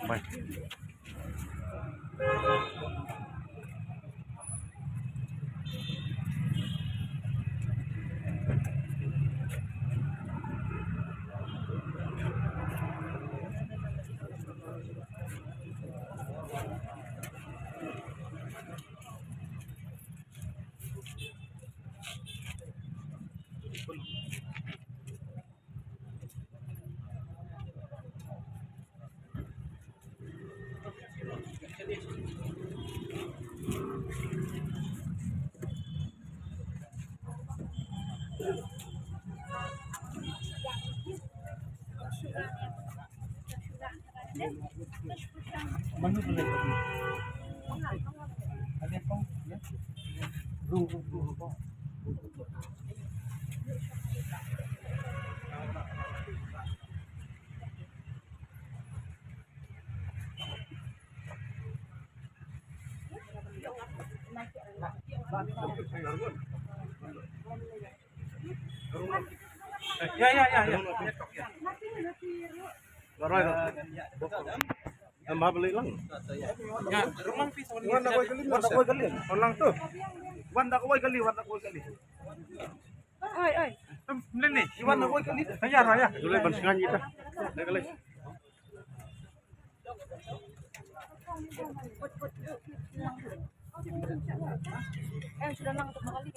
Baik. Mana boleh? Ada apa? Ya. Ruh. Ya. Tambah beli lang. Ya, rumah pisau ni. Wanda koy kali. Orang tu. Wanda koy kali. Ay. Beli ni. Wanda koy kali. Ya. Dulu bensingan kita. Dah kali. Sudah lang untuk makali.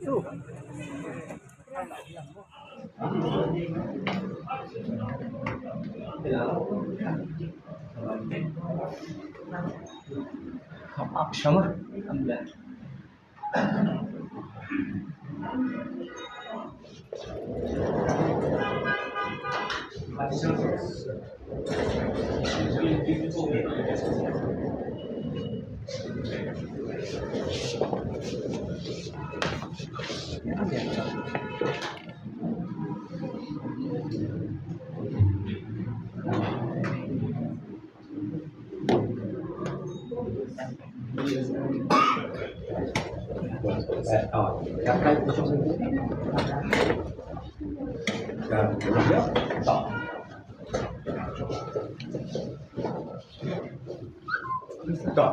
Tuh. Akşama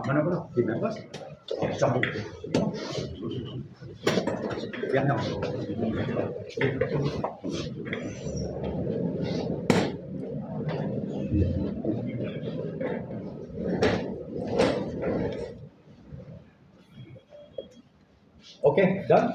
mana bro? Bindas. Cabut. Yang Oke, dan